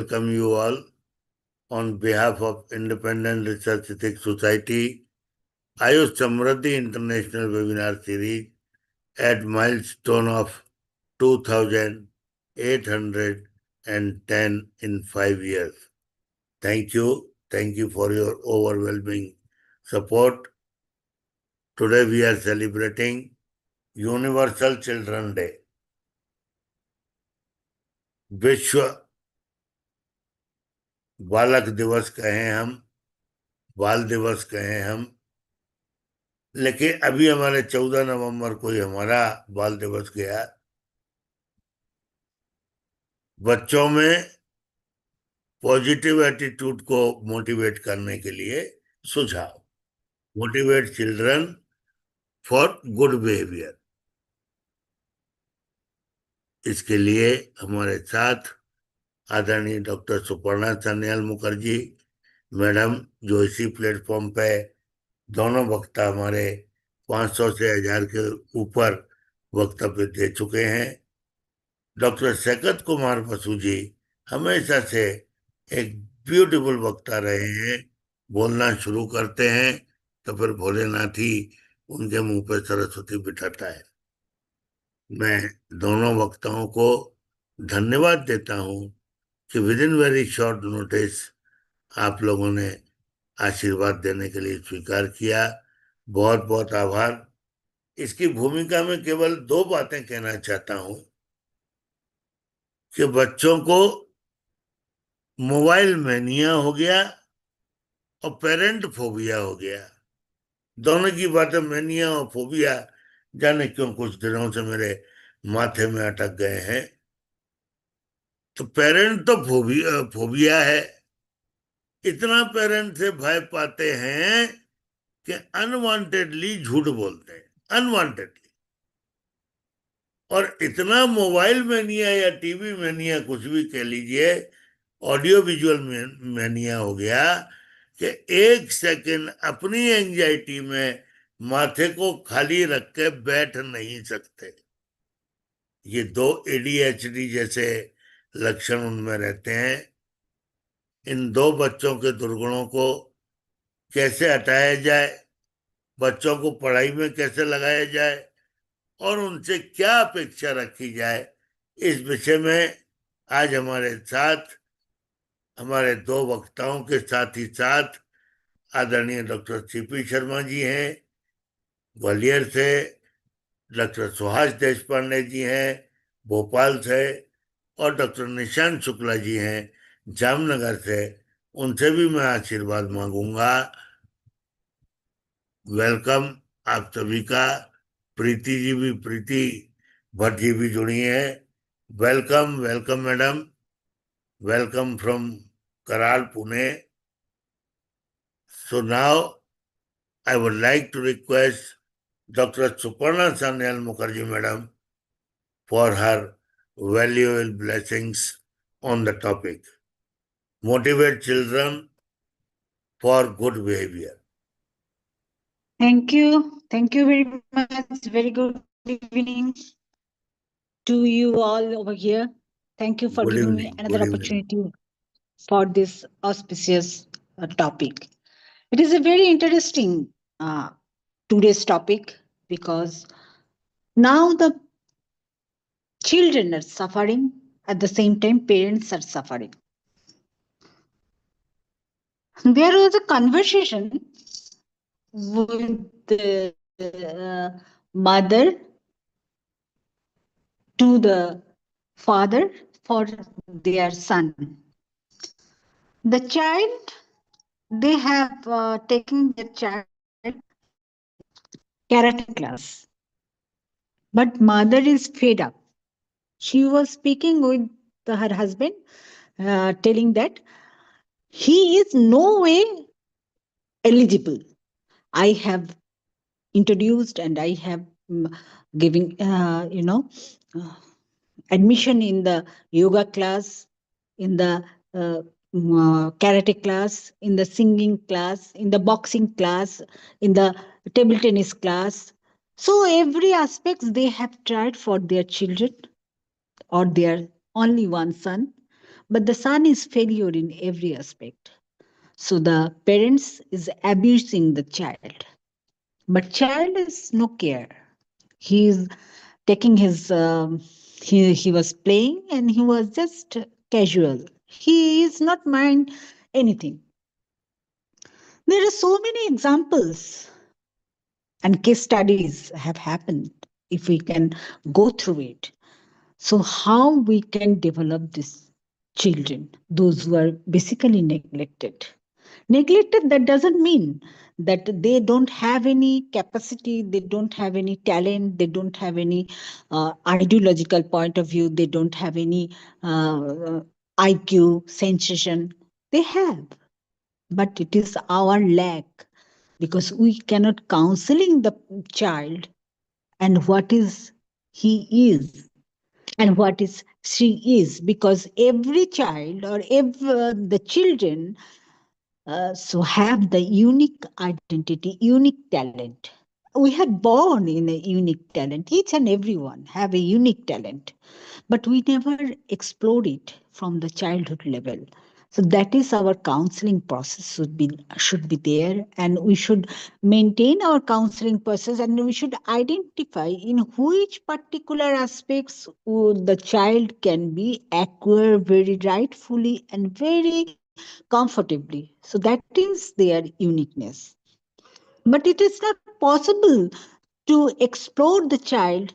welcome you all on behalf of Independent Research Ethics Society, Ayush Samriddhi International Webinar Series at milestone of 2,810 in 5 years. Thank you. Thank you for your overwhelming support. Today we are celebrating Universal Children Day. विश्व बालक दिवस कहें हम, बाल दिवस कहें हम, लेकिन अभी हमारे 14 नवंबर को ही हमारा बाल दिवस गया। बच्चों में पॉजिटिव एटीट्यूड को मोटिवेट करने के लिए सुझाव, motivate children for good behaviour. इसके लिए हमारे साथ आदरणीय डॉक्टर सुपर्णा सान्याल मुखर्जी मैडम, जो इसी प्लेटफॉर्म पे दोनों वक्ता हमारे 500 से 1000 के ऊपर वक्तव्य दे चुके हैं। डॉक्टर शकत कुमार बसु जी हमेशा से एक ब्यूटीफुल वक्ता रहे हैं। बोलना शुरू करते हैं तो फिर भोलेनाथ ही उनके मुंह पे सरस्वती बिठाता है। मैं दोनों वक्ताओं को धन्यवाद देता हूं कि with in very short notice आप लोगों ने आशीर्वाद देने के लिए स्वीकार किया। बहुत बहुत आभार। इसकी भूमिका में केवल 2 बातें कहना चाहता हूं कि बच्चों को मोबाइल मैनिया हो गया और पेरेंट फोबिया हो गया। दोनों की बातें, मैनिया और फोबिया, जाने क्यों कुछ दिनों से मेरे माथे में अटक गए हैं। तो पेरेंट तो फोबिया है, इतना पेरेंट से भय पाते हैं कि अनवांटेडली झूठ बोलते हैं, अनवांटेडली। और इतना मोबाइल मैनिया या टीवी मैनिया, कुछ भी कह लीजिए, ऑडियो विजुअल मैनिया हो गया कि 1 सेकंड अपनी एंजाइटी में माथे को खाली रख के बैठ नहीं सकते। ये 2 ADHD जैसे लक्षण उनमें रहते हैं। इन 2 बच्चों के दुर्गुणों को कैसे हटाया जाए, बच्चों को पढ़ाई में कैसे लगाया जाए और उनसे क्या अपेक्षा रखी जाए, इस विषय में आज हमारे साथ, हमारे 2 वक्ताओं के साथ ही साथ आदरणीय डॉक्टर CP शर्मा जी हैं ग्वालियर से, डॉक्टर सुहास देशपांडे जी हैं भोपाल से, और डॉक्टर निशांत शुक्ला जी हैं जामनगर से। उनसे भी मैं आशीर्वाद मांगूंगा। वेलकम आप सभी का। प्रीति जी भी, प्रीति भट्ट जी भी जुड़ी हैं। Welcome, welcome madam, welcome from कराल, Pune. So now I would like to request Dr. Suparna Sanyal Mukherjee Madam for her valuable blessings on the topic. Motivate children for good behavior. Thank you. Thank you very much. Very good evening to you all over here. Thank you for Good giving me evening. another Good evening. opportunity for this auspicious topic. It is a very interesting today's topic because now the children are suffering, at the same time parents are suffering. There was a conversation with the mother to the father for their son. The child, they have taken their child karate class, but mother is fed up. She was speaking with her husband, telling that he is no way eligible. I have introduced and I have giving admission in the yoga class, in the karate class, in the singing class, in the boxing class, in the table tennis class. So every aspects they have tried for their children or their only one son, but the son is failure in every aspect. So the parents is abusing the child, but child is no care. He is taking his he was playing and he was just casual. He is not mind anything. There are so many examples and case studies have happened if we can go through it. So how we can develop these children, those who are basically neglected? Neglected, that doesn't mean that they don't have any capacity, they don't have any talent, they don't have any ideological point of view, they don't have any IQ, sensation. They have, but it is our lack because we cannot counseling the child and what is he is and what is she is, because every child or every the children so have the unique identity, unique talent. We have born in a unique talent. Each and everyone have a unique talent, but we never explore it from the childhood level. So that is our counseling process should be there, and we should maintain our counseling process, and we should identify in which particular aspects the child can be acquire very rightfully and very comfortably. So that is their uniqueness. But it is not possible to explore the child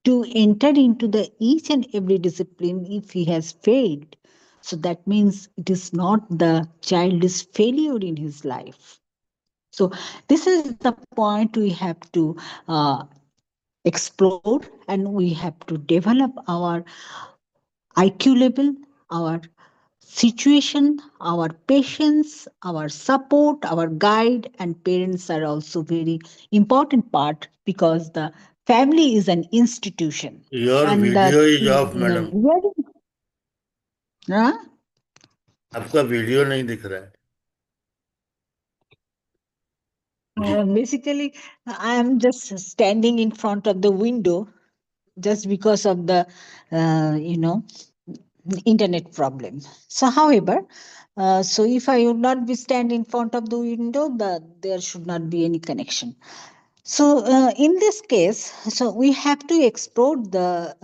to enter into the each and every discipline if he has failed. So that means it is not the child is failure in his life. So this is the point we have to explore, and we have to develop our IQ level, our situation, our patience, our support, our guide, and parents are also very important part because the family is an institution. Your And the video is off, madam. हाँ? आपका video नहीं दिख रहा है. Basically, I am just standing in front of the window just because of the, internet problem. So, however, so if I would not be stand in front of the window, there should not be any connection. So, in this case, so we have to explore the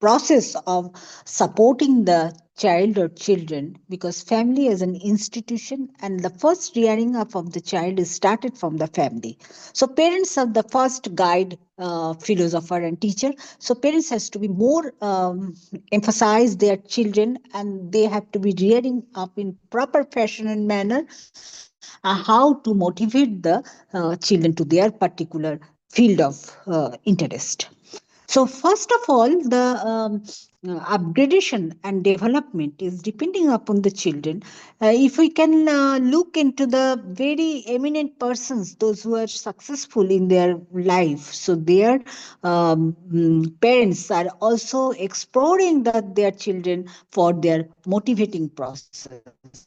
process of supporting the child or children, because family is an institution and the first rearing up of the child is started from the family. So parents are the first guide, philosopher and teacher. So parents has to be more emphasize their children, and they have to be rearing up in proper fashion and manner how to motivate the children to their particular field of interest. So, first of all, the upgradation and development is depending upon the children. If we can look into the very eminent persons, those who are successful in their life, so their parents are also exploring their children for their motivating process.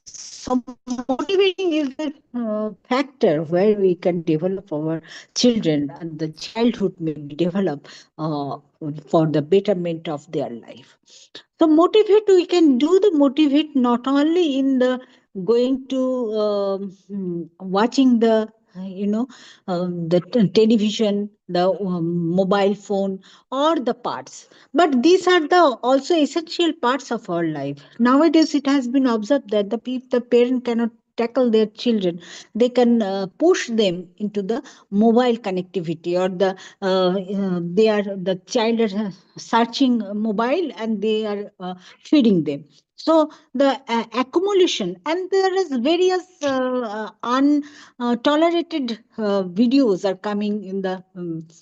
So, motivating is the factor where we can develop our children, and the childhood may be developed for the betterment of their life. So motivate, we can do the motivate not only in the going to watching the television, the mobile phone, or the parts, but these are the also essential parts of our life. Nowadays it has been observed that the parent cannot tackle their children, they can push them into the mobile connectivity, or they are the child is searching mobile and they are feeding them. So the accumulation, and there is various untolerated videos are coming in the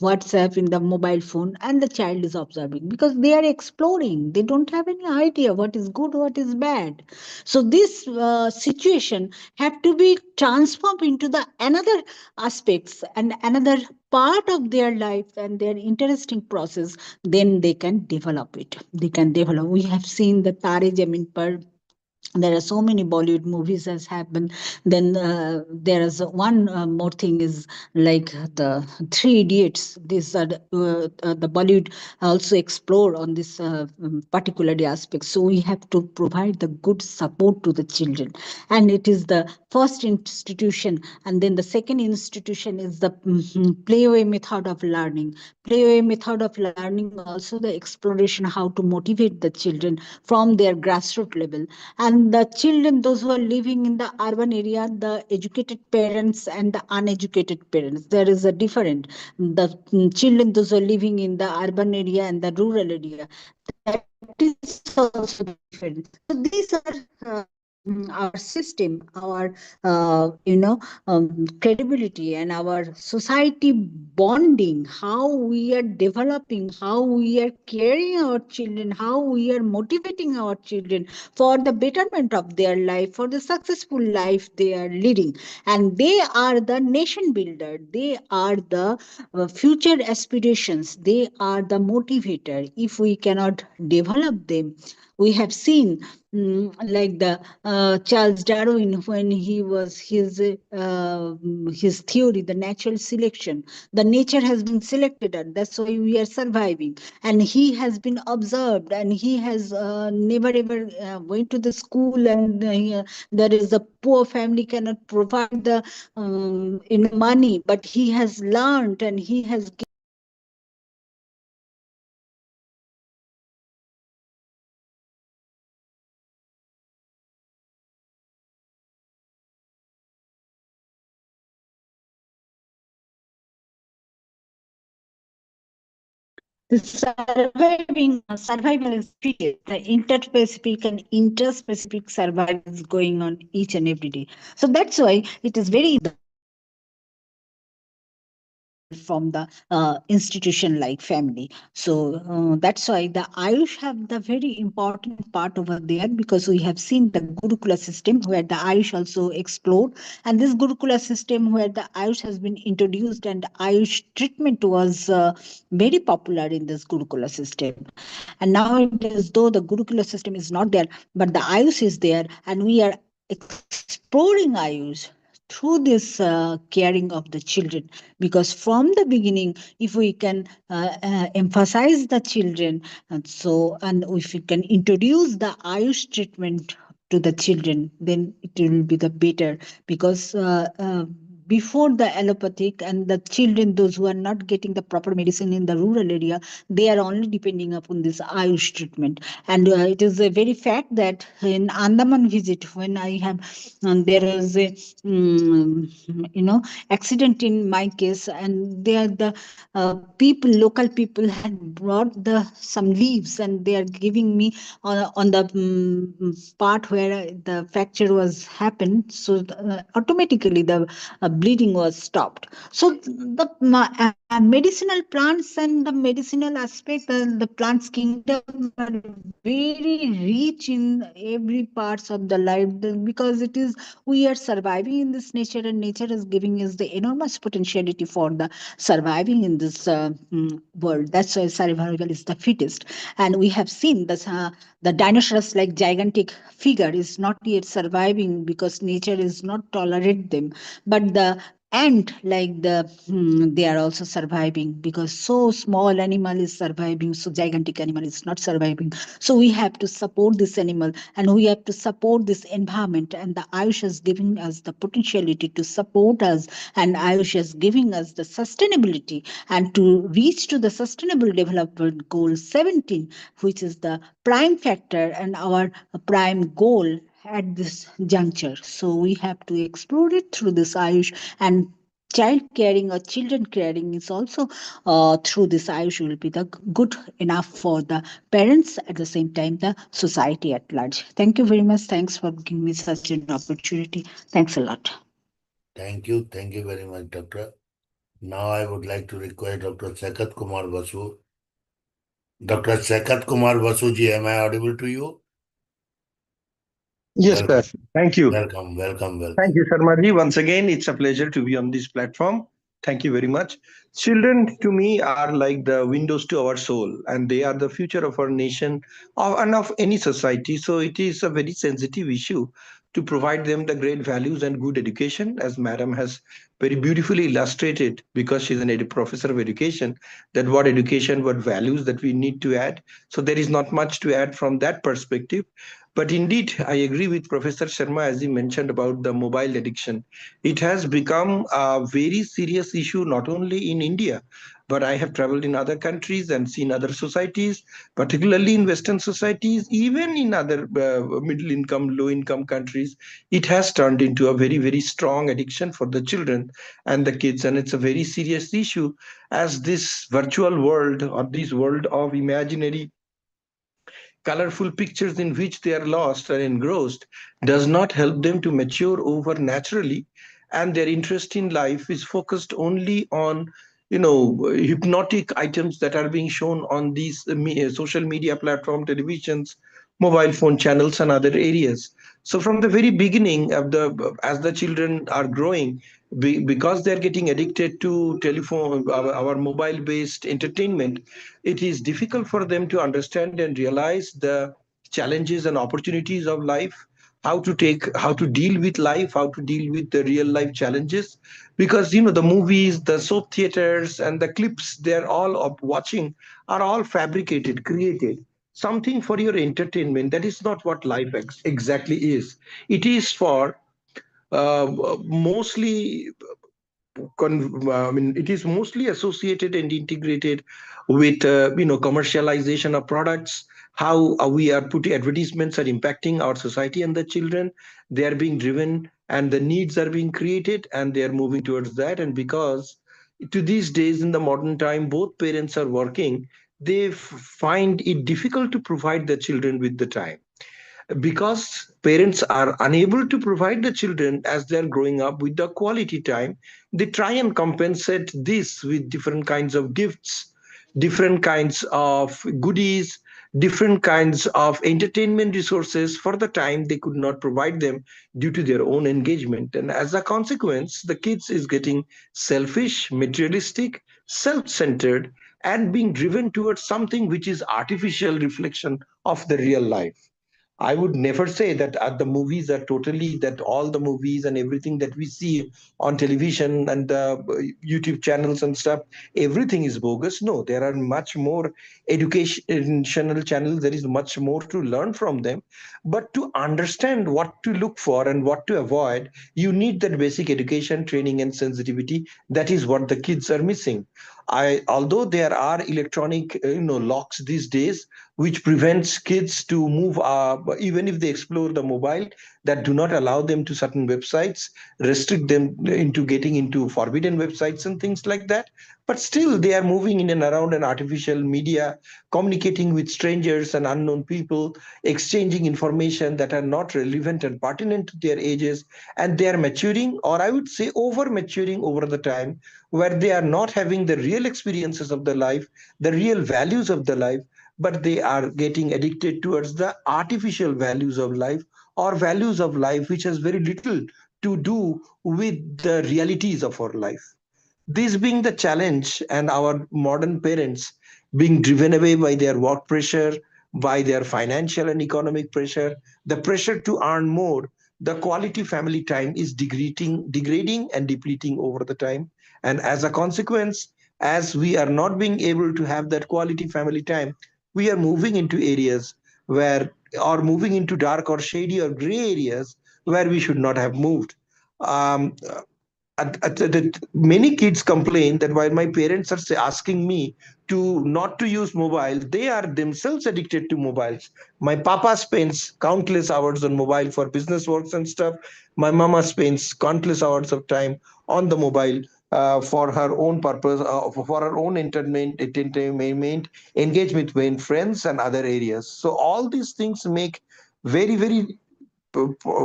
WhatsApp, in the mobile phone, and the child is observing because they are exploring, they don't have any idea what is good, what is bad. So this situation have to be transformed into the another aspects and another part of their life and their interesting process, then they can develop it, they can develop. We have seen the Tare Jamin Par There are so many Bollywood movies has happened. Then there is one more thing is like the Three Idiots. These are the Bollywood also explore on this particular aspect. So we have to provide the good support to the children, and it is the first institution, and then the second institution is the playaway method of learning. Playaway method of learning also the exploration how to motivate the children from their grassroots level. And the children, those who are living in the urban area, the educated parents and the uneducated parents, there is a different. The children, those who are living in the urban area and the rural area, that is also different. So these are our system, our credibility, and our society bonding, how we are developing, how we are caring our children, how we are motivating our children for the betterment of their life, for the successful life they are leading. And they are the nation builder, they are the future aspirations, they are the motivator. If we cannot develop them, we have seen like the Charles Darwin, when he was his theory, the natural selection, the nature has been selected, and that's why we are surviving. And he has been observed, and he has never ever went to the school, and there is a poor family cannot provide the money, but he has learned and he has the survival is the fittest. The interspecific and interspecific survival is going on each and every day. So that's why it is very from the institution like family. So that's why the Ayush have the very important part over there, because we have seen the Gurukula system where the Ayush also explored, and this Gurukula system where the Ayush has been introduced, and Ayush treatment was very popular in this Gurukula system. And now it is though the Gurukula system is not there, but the Ayush is there, and we are exploring Ayush through this caring of the children. Because from the beginning, if we can emphasize the children, and if we can introduce the Ayush treatment to the children, then it will be the better. Because before the allopathic, and the children, those who are not getting the proper medicine in the rural area, they are only depending upon this Ayush treatment. And it is a very fact that in Andaman visit, when I have there was a accident in my case, and there the people, local people had brought the some leaves, and they are giving me on the part where the fracture was happened. So automatically the bleeding was stopped. So the medicinal plants and the medicinal aspect, the plants kingdom are very rich in every parts of the life, because it is we are surviving in this nature, and nature is giving us the enormous potentiality for the surviving in this world. That's why survival is the fittest. And we have seen this the dinosaurs like gigantic figure is not yet surviving because nature is not tolerate them. But the ant, like they are also surviving, because so small animal is surviving, so gigantic animal is not surviving. So we have to support this animal, and we have to support this environment. And the Ayush is giving us the potentiality to support us, and Ayush is giving us the sustainability, and to reach to the sustainable development goal 17, which is the prime factor and our prime goal at this juncture. So we have to explore it through this Ayush. And child caring or children caring is also through this Ayush will be the good enough for the parents, at the same time the society at large. Thank you very much. Thanks for giving me such an opportunity. Thanks a lot. Thank you. Thank you very much, Doctor. Now I would like to request Dr. Sakat Kumar Basu. Dr. Sakat Kumar Basuji, am I audible to you? Yes, sir. Welcome, Thank you. welcome, welcome, Thank welcome. you, Sharma ji. Once again, it's a pleasure to be on this platform. Thank you very much. Children to me are like the windows to our soul, and they are the future of our nation and of any society. So it is a very sensitive issue to provide them the great values and good education, as Madam has very beautifully illustrated, because she's an professor of education, that what education, what values that we need to add. So there is not much to add from that perspective. But indeed, I agree with Professor Sharma as he mentioned about the mobile addiction. It has become a very serious issue, not only in India, but I have traveled in other countries and seen other societies, particularly in Western societies, even in other middle income, low income countries. It has turned into a very, very strong addiction for the children and the kids. And it's a very serious issue, as this virtual world or this world of imaginary colorful pictures in which they are lost and engrossed does not help them to mature over naturally, and their interest in life is focused only on hypnotic items that are being shown on these social media platform, televisions, mobile phone channels, and other areas. So from the very beginning of the as the children are growing, because they're getting addicted to telephone, our mobile based entertainment, it is difficult for them to understand and realize the challenges and opportunities of life, how to deal with life, how to deal with the real life challenges. Because the movies, the soap theaters, and the clips they're all watching are all fabricated, created, something for your entertainment. That is not what life exactly is. It is for mostly I mean, it is mostly associated and integrated with commercialization of products. How we are putting advertisements are impacting our society and the children. They are being driven, and the needs are being created, and they are moving towards that. And because to these days in the modern time, both parents are working, they find it difficult to provide the children with the time, because parents are unable to provide the children as they're growing up with the quality time. They try and compensate this with different kinds of gifts, different kinds of goodies, different kinds of entertainment resources for the time they could not provide them due to their own engagement. And as a consequence, the kids is getting selfish, materialistic, self-centered, and being driven towards something which is artificial reflection of the real life. I would never say that the movies are totally, that all the movies and everything that we see on television and the YouTube channels and stuff, everything is bogus. No, there are much more educational channels. There is much more to learn from them. But to understand what to look for and what to avoid, you need that basic education, training, and sensitivity. That is what the kids are missing. Although there are electronic, locks these days, which prevents kids to move, even if they explore the mobile, that do not allow them to certain websites, restrict them into getting into forbidden websites and things like that. But still they are moving in and around an artificial media, communicating with strangers and unknown people, exchanging information that are not relevant and pertinent to their ages. And they are maturing, or I would say over maturing over the time, where they are not having the real experiences of the life, the real values of the life, but they are getting addicted towards the artificial values of life, or values of life which has very little to do with the realities of our life. This being the challenge, and our modern parents being driven away by their work pressure, by their financial and economic pressure, the pressure to earn more, the quality family time is degrading and depleting over the time. And as a consequence, as we are not being able to have that quality family time, we are moving into areas where, or moving into dark or shady or gray areas where we should not have moved. Um, Many kids complain that while my parents are asking me to not to use mobile, they are themselves addicted to mobiles. My papa spends countless hours on mobile for business works and stuff. My mama spends countless hours of time on the mobile for her own purpose, for her own entertainment, engagement with friends and other areas. So all these things make very, very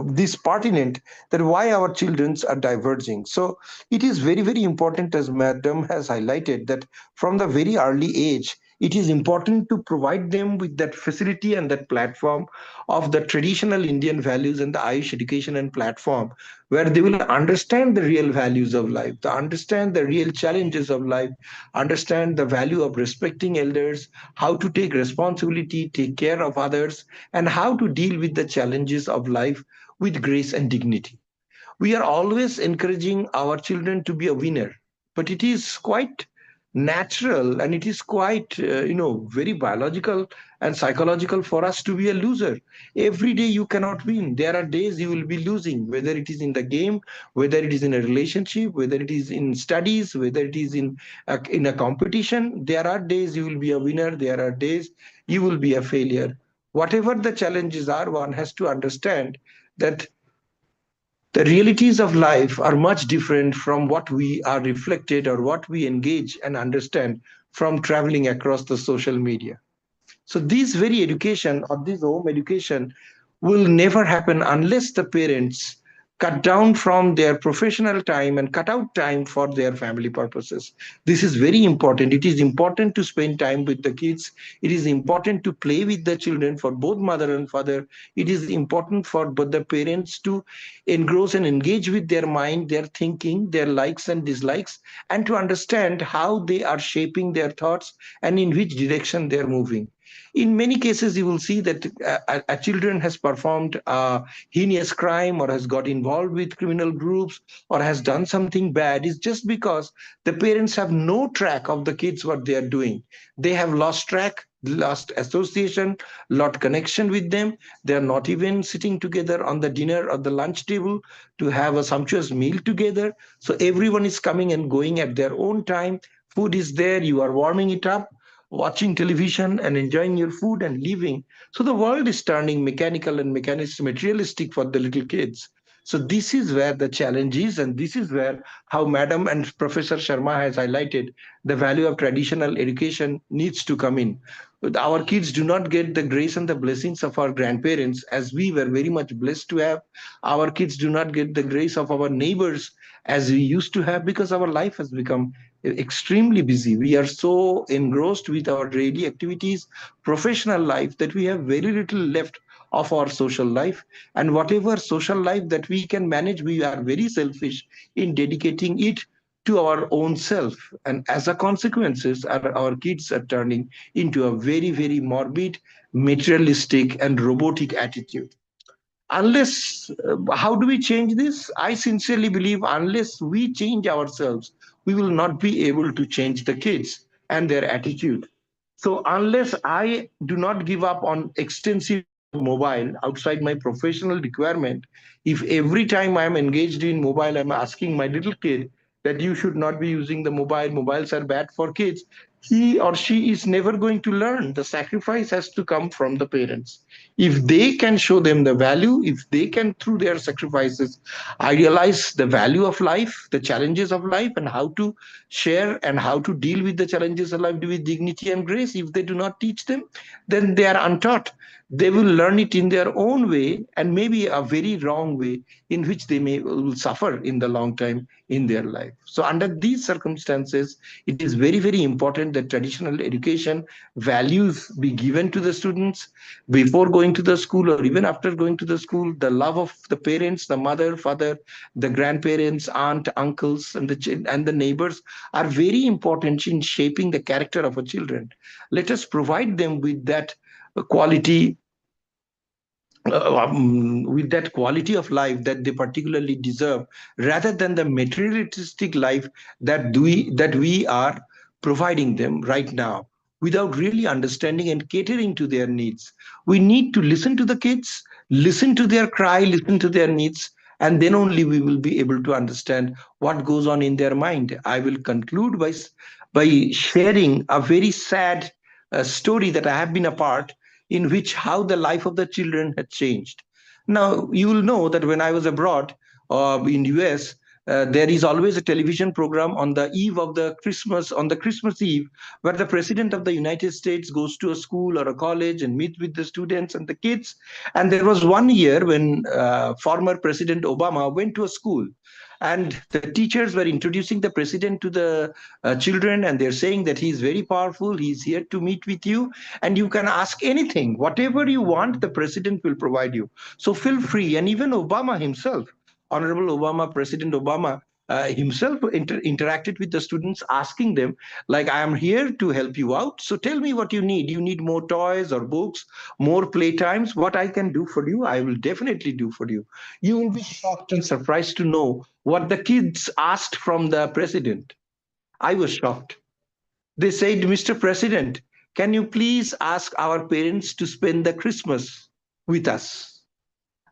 this pertinent, that why our children are diverging. So it is very, very important, as Madam has highlighted, that from the very early age, it is important to provide them with that facility and that platform of the traditional Indian values and the Ayush education and platform, where they will understand the real values of life, to understand the real challenges of life, understand the value of respecting elders, how to take responsibility, take care of others, and how to deal with the challenges of life with grace and dignity. We are always encouraging our children to be a winner, but it is quite natural and it is quite very biological and psychological for us to be a loser. Every day you cannot win. There are days you will be losing, whether it is in the game, whether it is in a relationship, whether it is in studies, whether it is in a competition. There are days you will be a winner, there are days you will be a failure. Whatever the challenges are, one has to understand that the realities of life are much different from what we are reflected or what we engage and understand from traveling across the social media. So this very education or this home education will never happen unless the parents cut down from their professional time and cut out time for their family purposes. This is very important. It is important to spend time with the kids. It is important to play with the children for both mother and father. It is important for both the parents to engross and engage with their mind, their thinking, their likes and dislikes, and to understand how they are shaping their thoughts and in which direction they are moving. In many cases, you will see that a children has performed a heinous crime or has got involved with criminal groups or has done something bad is just because the parents have no track of the kids what they are doing. They have lost track, lost association, lost connection with them. They are not even sitting together on the dinner or the lunch table to have a sumptuous meal together. So everyone is coming and going at their own time. Food is there, you are warming it up, watching television and enjoying your food and leaving. So the world is turning mechanical and materialistic for the little kids. So this is where the challenge is, and this is where how Madam and Professor Sharma has highlighted the value of traditional education needs to come in. Our kids do not get the grace and the blessings of our grandparents as we were very much blessed to have. Our kids do not get the grace of our neighbors as we used to have because our life has become extremely busy. We are so engrossed with our daily activities, professional life, that we have very little left of our social life. And whatever social life that we can manage, we are very selfish in dedicating it to our own self. And as a consequences, our kids are turning into a very, very morbid, materialistic, and robotic attitude. Unless How do we change this? I sincerely believe unless we change ourselves, we will not be able to change the kids and their attitude. So unless I do not give up on extensive use of mobile outside my professional requirement, if every time I'm engaged in mobile, I'm asking my little kid that you should not be using the mobile, mobiles are bad for kids, he or she is never going to learn. The sacrifice has to come from the parents. If they can show them the value, if they can, through their sacrifices, idealize the value of life, the challenges of life, and how to share and how to deal with the challenges of life with dignity and grace, if they do not teach them, then they are untaught. They will learn it in their own way, and maybe a very wrong way, in which they may will suffer in the long time in their life. So under these circumstances, it is very, very important that traditional education values be given to the students before going to the school or even after going to the school. The love of the parents, the mother, father, the grandparents, aunt, uncles, and the neighbors are very important in shaping the character of a children. Let us provide them quality with that quality of life that they particularly deserve, rather than the materialistic life that we are providing them right now, without really understanding and catering to their needs. We need to listen to the kids, listen to their cry, listen to their needs, and then only we will be able to understand what goes on in their mind. I will conclude by sharing a very sad story that I have been a part, in which how the life of the children had changed. Now, you will know that when I was abroad in US, there is always a television program on the eve of the Christmas, on the Christmas Eve, where the president of the United States goes to a school or a college and meet with the students and the kids. And there was one year when former President Obama went to a school, and the teachers were introducing the president to the children, and they're saying that he's very powerful, he's here to meet with you, and you can ask anything, whatever you want, the president will provide you. So feel free. And even Obama himself, Honorable Obama, President Obama, himself interacted with the students, asking them, like, I am here to help you out. So tell me what you need. You need more toys or books, more playtimes. What I can do for you, I will definitely do for you. You will be shocked and surprised to know what the kids asked from the president. I was shocked. They said, Mr. President, can you please ask our parents to spend the Christmas with us?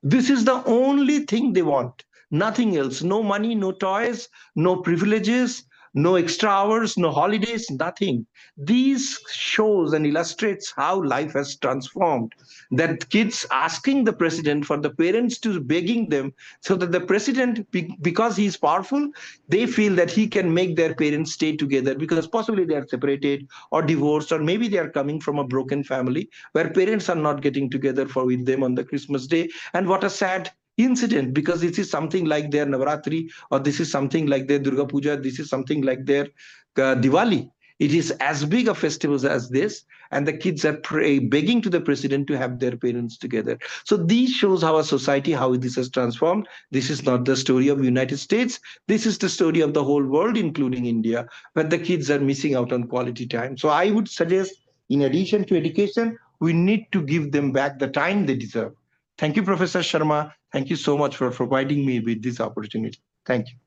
This is the only thing they want. Nothing else. No money, no toys, no privileges, no extra hours, no holidays, nothing. These shows and illustrates how life has transformed. That kids asking the president for the parents to begging them, so that the president, because he is powerful, they feel that he can make their parents stay together, because possibly they are separated or divorced, or maybe they are coming from a broken family where parents are not getting together for with them on the Christmas day. And what a sad incident, because this is something like their Navaratri, or this is something like their Durga Puja, this is something like their Diwali. It is as big a festival as this, and the kids are begging to the president to have their parents together. So these shows how a society, how this has transformed. This is not the story of United States. This is the story of the whole world, including India, where the kids are missing out on quality time. So I would suggest, in addition to education, we need to give them back the time they deserve. Thank you, Professor Sharma. Thank you so much for providing me with this opportunity. Thank you.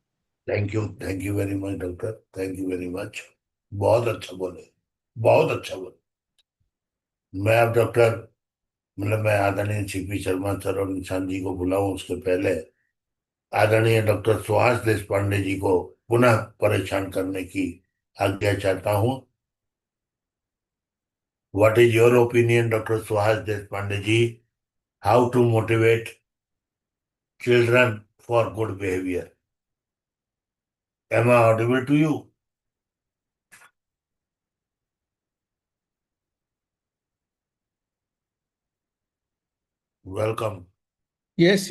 Thank you very much doctor, thank you very much. बहुत अच्छा बोले, बहुत अच्छा बोले। मैं अब doctor, मतलब मैं आदरणीय सीपी शर्मा सर और निशान जी को बुलाऊं, उसके पहले आदरणीय डॉक्टर सुहास देश पांडे जी को पुनः परेशान करने की आज्ञा चाहता हूं। What is your opinion doctor Suhas Deshpande ji, how to motivate children for good behavior? Am I audible to you? Welcome. Yes,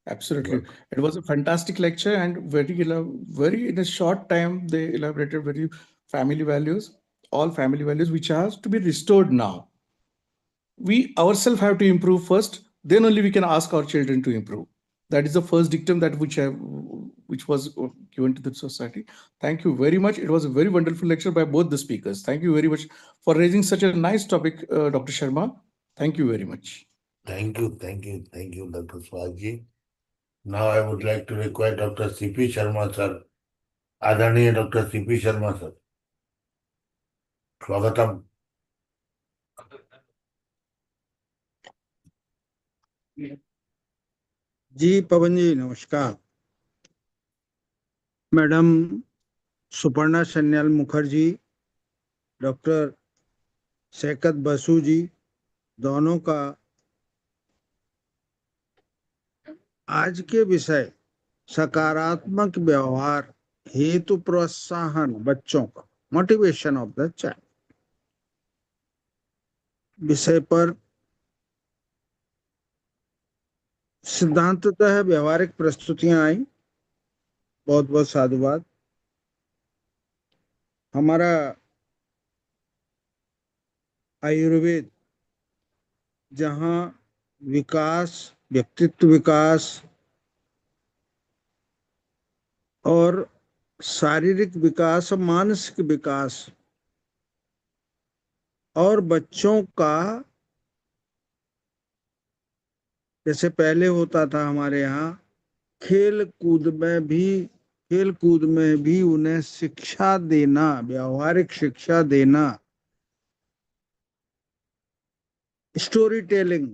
absolutely. Welcome. It was a fantastic lecture, and very in a short time they elaborated very family values, all family values which has to be restored now. We ourselves have to improve first, then only we can ask our children to improve. That is the first dictum that which was given to the society. Thank you very much. It was a very wonderful lecture by both the speakers. Thank you very much for raising such a nice topic, Dr. Sharma. Thank you very much. Thank you, Dr. Swagji. Now I would like to request Dr. C.P. Sharma sir, आदरणीय doctor CP Sharma sir, स्वागतम। जी पवन जी नमस्कार। Madam Suparna Sanyal Mukherjee, doctor शैकत बसु जी, दोनों का आज के विषय सकारात्मक व्यवहार हेतु प्रोत्साहन बच्चों का, मोटिवेशन ऑफ द चाइल्ड, विषय पर सिद्धांततः व्यवहारिक प्रस्तुतियां आई। बहुत बहुत साधुवाद। हमारा आयुर्वेद जहाँ विकास, व्यक्तित्व विकास और शारीरिक विकास और मानसिक विकास और बच्चों का, जैसे पहले होता था हमारे यहाँ, खेल कूद में भी उन्हें शिक्षा देना, व्यवहारिक शिक्षा देना, स्टोरी टेलिंग।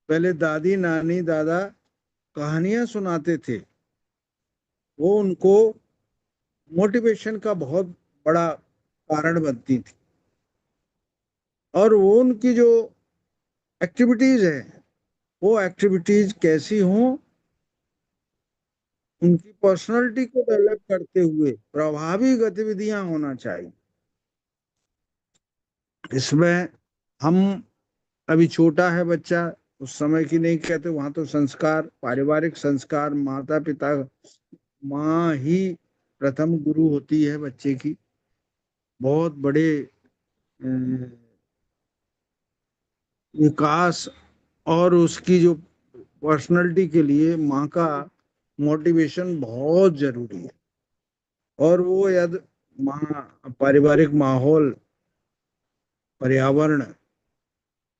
पहले दादी नानी दादा कहानियां सुनाते थे, वो उनको मोटिवेशन का बहुत बड़ा कारण बनती थी। और वो उनकी जो एक्टिविटीज है, वो एक्टिविटीज कैसी हों, उनकी पर्सनालिटी को डेवलप करते हुए प्रभावी गतिविधियां होना चाहिए। इसमें हम, अभी छोटा है बच्चा, उस समय की नहीं कहते, वहां तो संस्कार, पारिवारिक संस्कार, माता पिता, माँ ही प्रथम गुरु होती है बच्चे की। बहुत बड़े विकास और उसकी जो पर्सनालिटी के लिए माँ का मोटिवेशन बहुत जरूरी है। और वो यदि माँ, पारिवारिक माहौल, पर्यावरण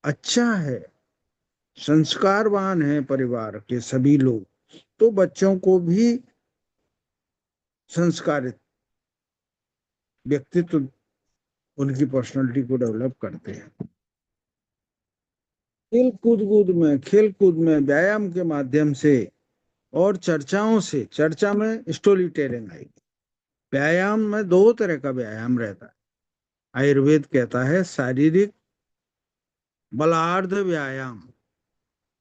अच्छा है, संस्कारवान है परिवार के सभी लोग, तो बच्चों को भी संस्कारित व्यक्तित्व, उनकी पर्सनालिटी को डेवलप करते हैं। खेल कूद में व्यायाम के माध्यम से और चर्चाओं से, चर्चा में स्टोरी टेलिंग आएगी। व्यायाम में दो तरह का व्यायाम रहता है। आयुर्वेद कहता है शारीरिक बलार्ध व्यायाम,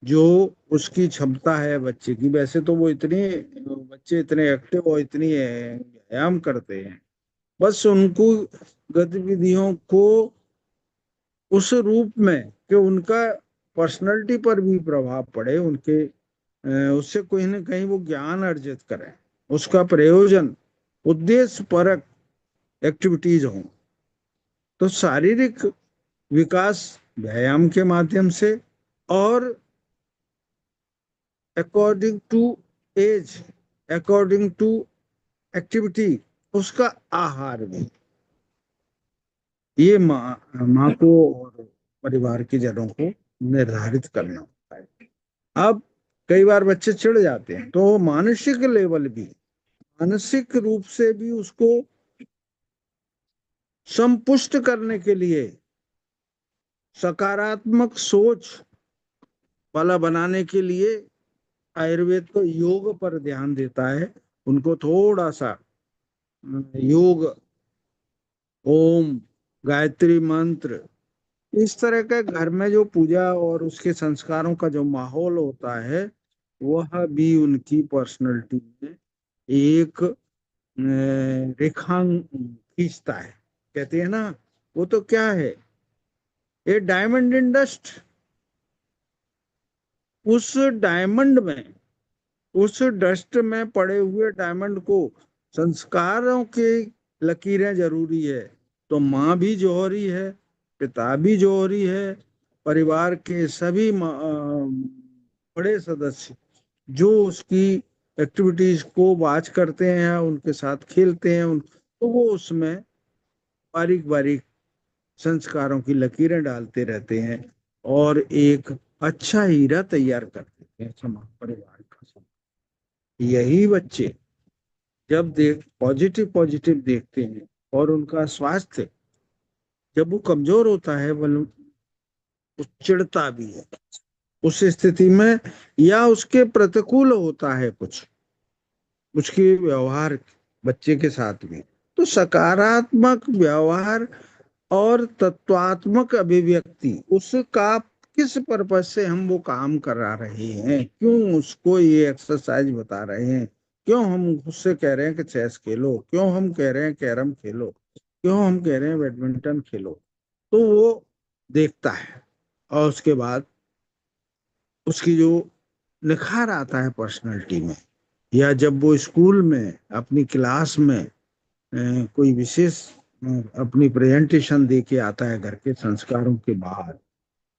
जो उसकी क्षमता है बच्चे की। वैसे तो वो इतनी, बच्चे इतने एक्टिव और इतनी व्यायाम करते हैं, बस उनको गतिविधियों को उस रूप में कि उनका पर्सनैलिटी पर भी प्रभाव पड़े, उनके उससे कहीं ना कहीं वो ज्ञान अर्जित करें, उसका प्रयोजन उद्देश्य परक एक्टिविटीज हों। तो शारीरिक विकास व्यायाम के माध्यम से, और according to age, according to activity, उसका आहार भी। ये माँ को और परिवार के जनों को निर्धारित करना होता है। अब कई बार बच्चे चिढ़ जाते हैं, तो मानसिक लेवल भी, मानसिक रूप से भी उसको संपुष्ट करने के लिए, सकारात्मक सोच वाला बनाने के लिए आयुर्वेद तो योग पर ध्यान देता है। उनको थोड़ा सा योग, ओम, गायत्री मंत्र, इस तरह का घर में जो पूजा और उसके संस्कारों का जो माहौल होता है, वह भी उनकी पर्सनैलिटी में एक रेखा खींचता है। कहते हैं ना, वो तो क्या है, ये डायमंड इन डस्ट। उस डायमंड में, उस डस्ट में पड़े हुए डायमंड को संस्कारों के लकीरें जरूरी है। तो माँ भी जौहरी है, पिता भी जौहरी है, परिवार के सभी बड़े सदस्य जो उसकी एक्टिविटीज को वॉच करते हैं, उनके साथ खेलते हैं, तो वो उसमें बारीक बारीक संस्कारों की लकीरें डालते रहते हैं और एक अच्छा हीरा तैयार कर देते हैं समाज, परिवार का। यही बच्चे जब पॉजिटिव पॉजिटिव देखते हैं, और उनका स्वास्थ्य जब वो कमजोर होता है, वो चिढ़ता भी है उस स्थिति में, या उसके प्रतिकूल होता है कुछ उसके व्यवहार बच्चे के साथ भी, तो सकारात्मक व्यवहार और तत्वात्मक अभिव्यक्ति, उसका किस पर्पज से हम वो काम करा रहे हैं, क्यों उसको ये एक्सरसाइज बता रहे हैं, क्यों हम उससे कह रहे हैं कि चेस खेलो, क्यों हम कह रहे हैं कैरम खेलो, क्यों हम कह रहे हैं बैडमिंटन खेलो, तो वो देखता है। और उसके बाद उसकी जो निखार आता है पर्सनैलिटी में, या जब वो स्कूल में अपनी क्लास में कोई विशेष अपनी प्रेजेंटेशन दे के आता है घर के संस्कारों के बाहर,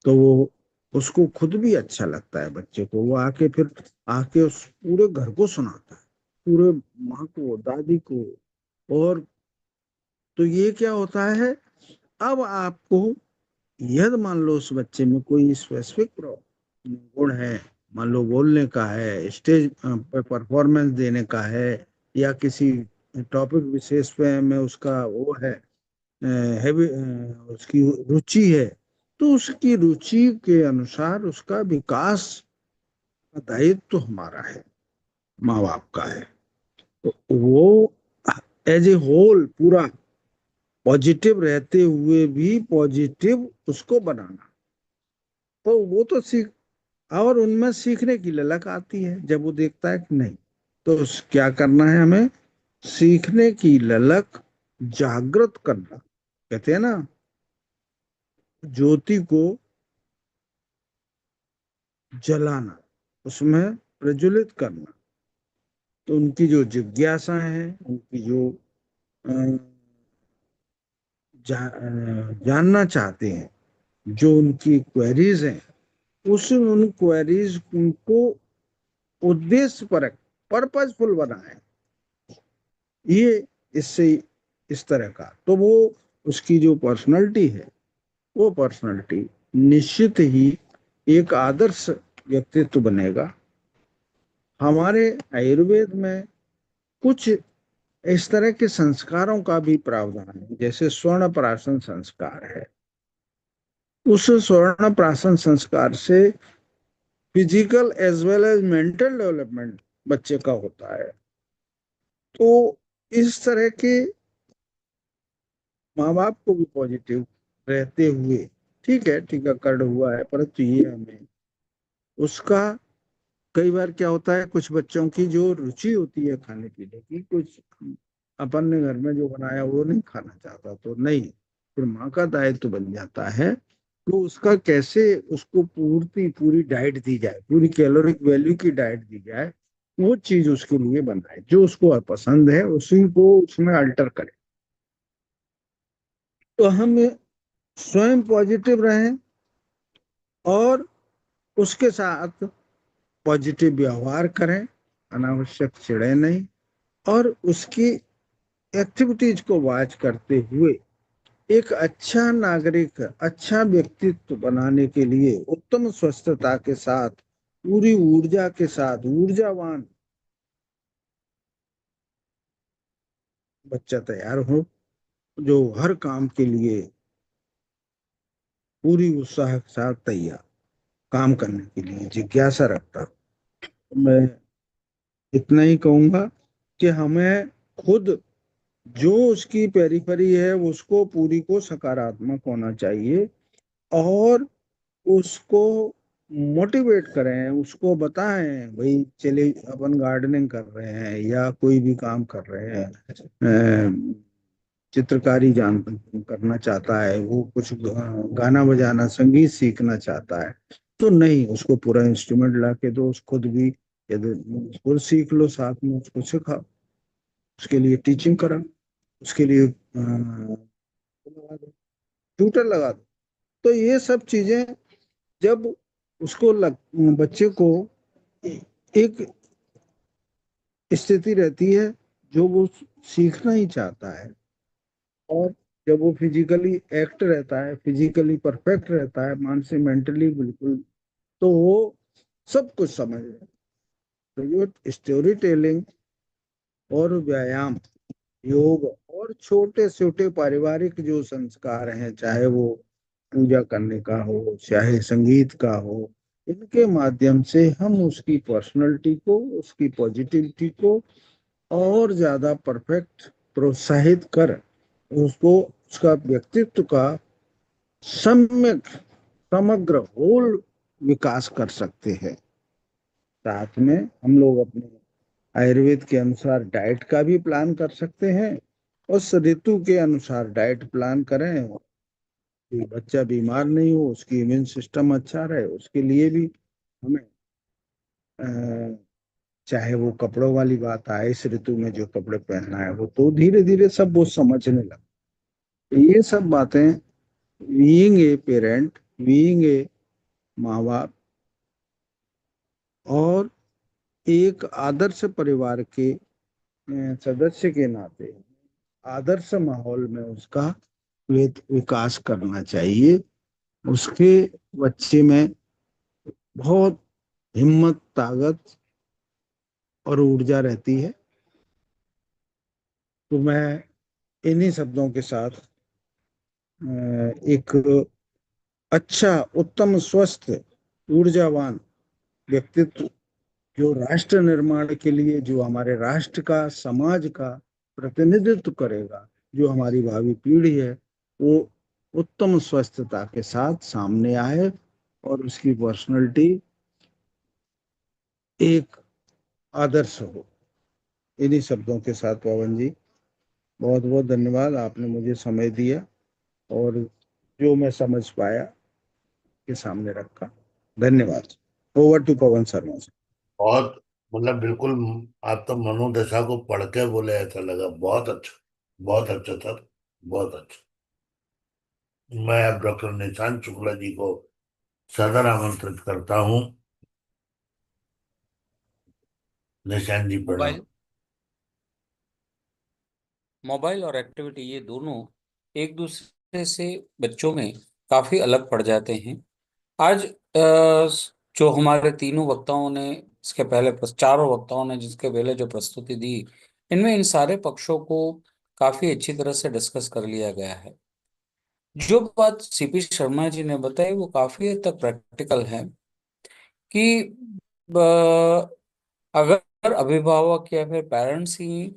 तो वो उसको खुद भी अच्छा लगता है बच्चे को। वो आके फिर आके उस पूरे घर को सुनाता है, पूरे माँ को, दादी को। और तो ये क्या होता है, अब आपको यदि मान लो उस बच्चे में कोई स्पेसिफिक गुण है, मान लो बोलने का है, स्टेज पर परफॉर्मेंस देने का है, या किसी टॉपिक विशेष पे में उसका वो है, हैवी, उसकी रुचि है, तो उसकी रुचि के अनुसार उसका विकास का दायित्व तो हमारा है, माँ बाप का है। तो वो एज ए होल पूरा पॉजिटिव रहते हुए भी पॉजिटिव उसको बनाना, तो वो तो सीख, और उनमें सीखने की ललक आती है जब वो देखता है कि नहीं, तो क्या करना है हमें? सीखने की ललक जागृत करना। कहते हैं ना, ज्योति को जलाना, उसमें प्रज्वलित करना। तो उनकी जो जिज्ञासा है, उनकी जो अ, जानना चाहते हैं, जो उनकी क्वेरीज हैं, उन क्वेरीज को उद्देश्य परक, पर्पजफुल बनाए। ये इससे इस तरह का, तो वो उसकी जो पर्सनालिटी है, वो पर्सनालिटी निश्चित ही एक आदर्श व्यक्तित्व बनेगा। हमारे आयुर्वेद में कुछ इस तरह के संस्कारों का भी प्रावधान है, जैसे स्वर्ण प्राशन संस्कार है। उस स्वर्ण प्राशन संस्कार से physical as well as mental development बच्चे का होता है। तो इस तरह के माँ बाप को भी पॉजिटिव रहते हुए, ठीक है टीकाकरण हुआ है, परंतु ये हमें उसका, कई बार क्या होता है, कुछ बच्चों की जो रुचि होती है खाने पीने की, कुछ अपन ने घर में जो बनाया वो नहीं खाना चाहता, तो नहीं, फिर माँ का दायित्व तो बन जाता है तो उसका कैसे उसको पूरी डाइट दी जाए, पूरी कैलोरिक वैल्यू की डाइट दी जाए, वो चीज उसके लिए बनाए, जो उसको पसंद है उसी को उसमें अल्टर करे। तो हम स्वयं पॉजिटिव रहें और उसके साथ पॉजिटिव व्यवहार करें, अनावश्यक चिढ़े नहीं, और उसकी एक्टिविटीज को वॉच करते हुए एक अच्छा नागरिक, अच्छा व्यक्तित्व बनाने के लिए उत्तम स्वस्थता के साथ, पूरी ऊर्जा के साथ, ऊर्जावान बच्चा तैयार हो, जो हर काम के लिए पूरी उत्साह के साथ तैयार, काम करने के लिए जिज्ञासा रखता। मैं इतना ही कहूंगा कि हमें खुद जो उसकी पेरिफेरी है उसको पूरी को सकारात्मक होना चाहिए, और उसको मोटिवेट करें, उसको बताएं भाई चले अपन गार्डनिंग कर रहे हैं या कोई भी काम कर रहे हैं, चित्रकारी जान करना चाहता है, वो कुछ गाना बजाना संगीत सीखना चाहता है, तो नहीं, उसको पूरा इंस्ट्रूमेंट ला के दो, उस खुद भी यदि खुद सीख लो, साथ में उसको सिखाओ, उसके लिए टीचिंग करा, उसके लिए ट्यूटर लगा दो। तो ये सब चीजें जब उसको बच्चे को एक स्थिति रहती है जो वो सीखना ही चाहता है, और जब वो फिजिकली एक्ट रहता है, फिजिकली परफेक्ट रहता है, मानसिक मेंटली बिल्कुल, तो वो सब कुछ समझ रहे। तो ये स्टोरी टेलिंग और व्यायाम, योग और छोटे छोटे पारिवारिक जो संस्कार हैं, चाहे वो पूजा करने का हो, चाहे संगीत का हो, इनके माध्यम से हम उसकी पर्सनैलिटी को, उसकी पॉजिटिविटी को और ज्यादा परफेक्ट प्रोत्साहित कर उसको, उसका व्यक्तित्व का सम्यक समग्र होल विकास कर सकते हैं। साथ में हम लोग अपने आयुर्वेद के अनुसार डाइट का भी प्लान कर सकते हैं, उस ऋतु के अनुसार डाइट प्लान करें कि बच्चा बीमार नहीं हो, उसकी इम्यून सिस्टम अच्छा रहे, उसके लिए भी हमें चाहे वो कपड़ों वाली बात आए, इस ऋतु में जो कपड़े पहनना है वो, तो धीरे धीरे सब वो समझने लगा। तो ये सब बातें, being a parent, being a माँ बाप, और एक आदर्श परिवार के सदस्य के नाते आदर्श माहौल में उसका विकास करना चाहिए। उसके बच्चे में बहुत हिम्मत, ताकत और ऊर्जा रहती है। तो मैं इन्हीं शब्दों के साथ एक अच्छा, उत्तम, स्वस्थ, ऊर्जावान व्यक्तित्व जो राष्ट्र निर्माण के लिए, जो हमारे राष्ट्र का, समाज का प्रतिनिधित्व करेगा, जो हमारी भावी पीढ़ी है, वो उत्तम स्वस्थता के साथ सामने आए और उसकी पर्सनैलिटी एक आदर्श हो। इन्हीं शब्दों के साथ पवन जी, बहुत बहुत धन्यवाद, आपने मुझे समय दिया और जो मैं समझ पाया के सामने रखा। धन्यवाद। Over to Pawan Sharma ji. बहुत, मतलब बिल्कुल, आप तो मनोदशा को पढ़ के बोले ऐसा लगा। बहुत अच्छा, बहुत अच्छा सर, बहुत अच्छा। मैं अब डॉक्टर निशांत शुक्ला जी को सदर आमंत्रित करता हूँ। निशांत जी प्रणाम। मोबाइल मोबाइल और एक्टिविटी, ये दोनों एक दूसरे से बच्चों में काफी अलग पड़ जाते हैं। आज जो हमारे तीनों वक्ताओं ने, इसके पहले चारों वक्ताओं ने जिसके पहले जो प्रस्तुति दी, इनमें इन सारे पक्षों को काफी अच्छी तरह से डिस्कस कर लिया गया है। जो बात सीपी शर्मा जी ने बताई वो काफी हद तक प्रैक्टिकल है कि अगर अभिभावक या फिर पेरेंट्स ही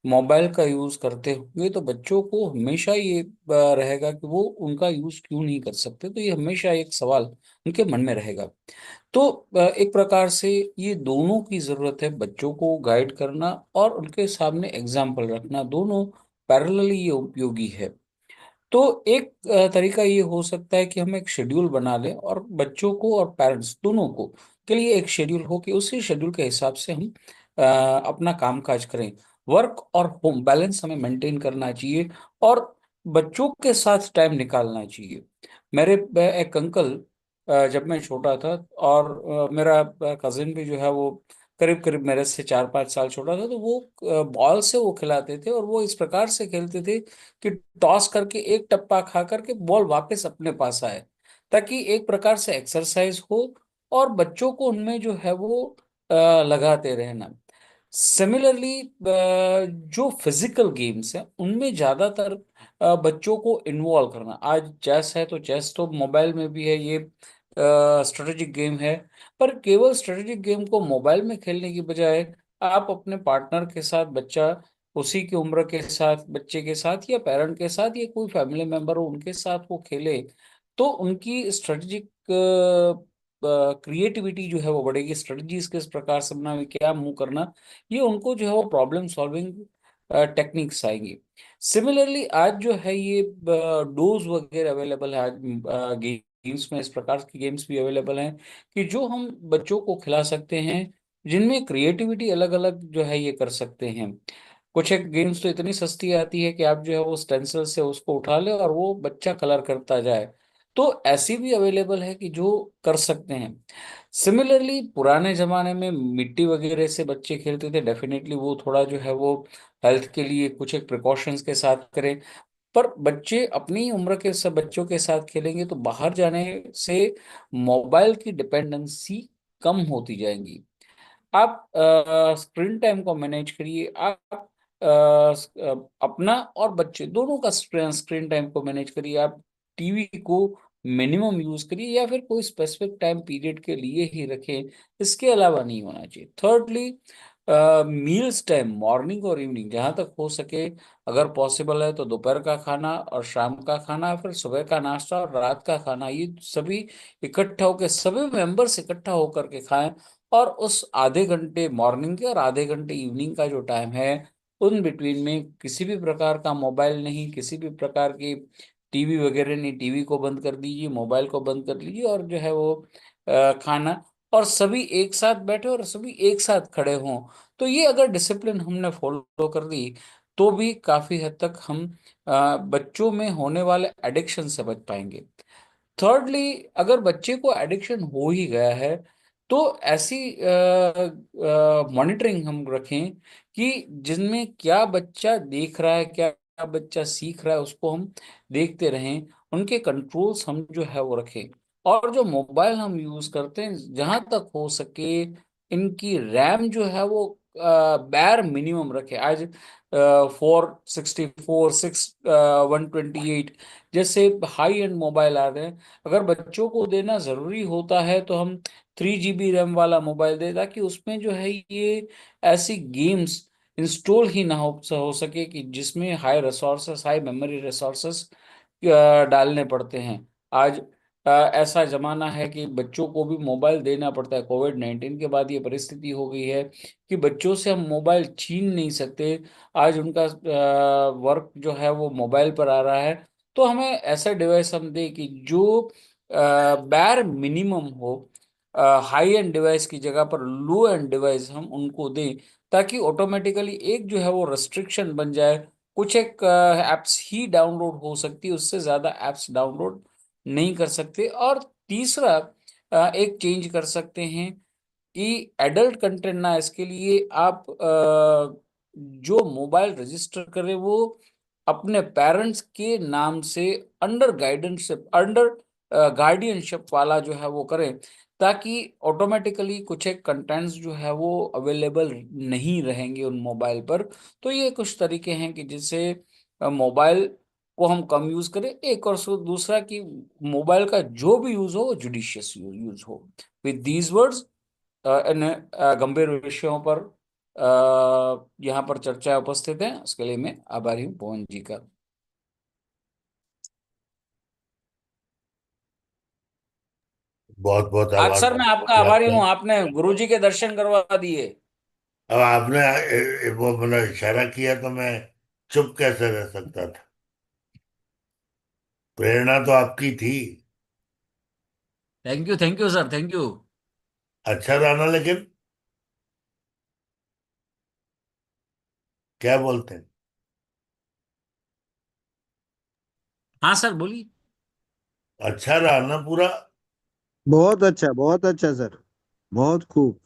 मोबाइल का यूज करते होंगे तो बच्चों को हमेशा ये रहेगा कि वो उनका यूज क्यों नहीं कर सकते, तो ये हमेशा एक सवाल उनके मन में रहेगा। तो एक प्रकार से ये दोनों की जरूरत है, बच्चों को गाइड करना और उनके सामने एग्जाम्पल रखना, दोनों पैरेलली ये उपयोगी है। तो एक तरीका ये हो सकता है कि हम एक शेड्यूल बना लें और बच्चों को और पेरेंट्स दोनों को के लिए एक शेड्यूल हो कि उसी शेड्यूल के हिसाब से हम अपना काम काज करें। वर्क और होम बैलेंस हमें मेंटेन करना चाहिए और बच्चों के साथ टाइम निकालना चाहिए। मेरे एक अंकल, जब मैं छोटा था और मेरा कजिन भी जो है वो करीब करीब मेरे से 4-5 साल छोटा था, तो वो बॉल से वो खिलाते थे और वो इस प्रकार से खेलते थे कि टॉस करके एक टप्पा खा करके बॉल वापस अपने पास आए, ताकि एक प्रकार से एक्सरसाइज हो और बच्चों को उनमें जो है वो लगाते रहना। सिमिलरली जो फिजिकल गेम्स हैं उनमें ज्यादातर बच्चों को इन्वॉल्व करना। आज चेस है तो चेस तो मोबाइल में भी है, ये स्ट्रेटेजिक गेम है। पर केवल स्ट्रेटेजिक गेम को मोबाइल में खेलने की बजाय आप अपने पार्टनर के साथ, बच्चा उसी की उम्र के साथ, बच्चे के साथ या पेरेंट के साथ या कोई फैमिली मेंबर हो उनके साथ वो खेले, तो उनकी स्ट्रेटेजिक क्रिएटिविटी जो है वो बढ़ेगी। स्ट्रेटजीज किस प्रकार से बनाना, क्या मूव करना, ये उनको जो है वो प्रॉब्लम सॉल्विंग टेक्निक्स आएंगी। सिमिलरली आज जो है ये डोज वगैरह अवेलेबल है, आज गेम्स में इस प्रकार की गेम्स भी अवेलेबल हैं कि जो हम बच्चों को खिला सकते हैं, जिनमें क्रिएटिविटी अलग अलग जो है ये कर सकते हैं। कुछ एक गेम्स तो इतनी सस्ती आती है कि आप जो है वो स्टेंसिल से उसको उठा ले और वो बच्चा कलर करता जाए। तो ऐसी भी अवेलेबल है कि जो कर सकते हैं। सिमिलरली पुराने जमाने में मिट्टी वगैरह से बच्चे खेलते थे, डेफिनेटली वो थोड़ा जो है वो हेल्थ के लिए कुछ एक प्रिकॉशंस के साथ करें। पर बच्चे अपनी उम्र के सब बच्चों के साथ खेलेंगे तो बाहर जाने से मोबाइल की डिपेंडेंसी कम होती जाएंगी। आप स्क्रीन टाइम को मैनेज करिए, आप अपना और बच्चे दोनों का स्क्रीन टाइम को मैनेज करिए। आप टीवी को मिनिमम यूज करिए या फिर कोई स्पेसिफिक टाइम पीरियड के लिए ही रखें, इसके अलावा नहीं होना चाहिए। थर्डली, मील्स टाइम मॉर्निंग और इवनिंग जहां तक हो सके, अगर पॉसिबल है तो दोपहर का खाना और शाम का खाना, फिर सुबह का नाश्ता और रात का खाना, ये सभी इकट्ठा होकर सभी मेंबर्स इकट्ठा होकर के खाएं। और उस आधे घंटे मॉर्निंग के और आधे घंटे इवनिंग का जो टाइम है, उन बिटवीन में किसी भी प्रकार का मोबाइल नहीं, किसी भी प्रकार की टीवी वगैरह नहीं। टीवी को बंद कर दीजिए, मोबाइल को बंद कर लीजिए और जो है वो खाना, और सभी एक साथ बैठे और सभी एक साथ खड़े हों। तो ये अगर डिसिप्लिन हमने फॉलो कर दी तो भी काफी हद तक हम बच्चों में होने वाले एडिक्शन से बच पाएंगे। थर्डली, अगर बच्चे को एडिक्शन हो ही गया है तो ऐसी मॉनिटरिंग हम रखें कि जिनमें क्या बच्चा देख रहा है, क्या क्या बच्चा सीख रहा है, उसको हम देखते रहें, उनके कंट्रोल्स हम जो है वो रखें। और जो मोबाइल हम यूज करते हैं, जहां तक हो सके इनकी रैम जो है वो बैर मिनिमम रखे। आज 464, 128 जैसे हाई एंड मोबाइल आ रहे हैं। अगर बच्चों को देना जरूरी होता है तो हम 3 GB रैम वाला मोबाइल दे, ताकि उसमें जो है ये ऐसी गेम्स इंस्टॉल ही ना हो सके कि जिसमें high resources, high memory resources डालने पड़ते हैं। आज ऐसा जमाना है कि बच्चों को भी मोबाइल देना पड़ता है। कोविड-19 के बाद ये परिस्थिति हो गई है कि बच्चों से हम मोबाइल छीन नहीं सकते। आज उनका वर्क जो है वो मोबाइल पर आ रहा है, तो हमें ऐसा डिवाइस हम दें कि जो बैर मिनिमम हो, हाई एंड डिवाइस की जगह पर लो एंड डिवाइस हम उनको दें, ताकि ऑटोमेटिकली एक जो है वो रेस्ट्रिक्शन बन जाए। कुछ एक ऐप्स ही डाउनलोड हो सकती है, उससे ज़्यादा ऐप्स डाउनलोड नहीं कर सकते। और तीसरा एक चेंज कर सकते हैं कि एडल्ट कंटेंट ना, इसके लिए आप जो मोबाइल रजिस्टर करें वो अपने पेरेंट्स के नाम से अंडर गाइडेंसशिप, अंडर गार्डियनशिप वाला जो है वो करें, ताकि ऑटोमेटिकली कुछ एक कंटेंट्स जो है वो अवेलेबल नहीं रहेंगे उन मोबाइल पर। तो ये कुछ तरीके हैं कि जिससे मोबाइल को हम कम यूज करें। एक और दूसरा कि मोबाइल का जो भी यूज हो वो जुडिशियस यूज हो। विद दीज वर्ड्स, इन गंभीर विषयों पर यहाँ पर चर्चा उपस्थित है, उसके लिए मैं आभारी हूँ पवन जी का। बहुत बहुत आज आभार सर मैं आपका जी आभारी आपका। हूँ, आपने गुरुजी के दर्शन करवा दिए। अब आपने वो मतलब इशारा किया तो मैं चुप कैसे रह सकता था। प्रेरणा तो आपकी थी। Thank you sir, thank you. अच्छा था ना, लेकिन क्या बोलते हैं? हाँ सर बोलिए। अच्छा रहा ना पूरा? बहुत अच्छा सर, बहुत खूब।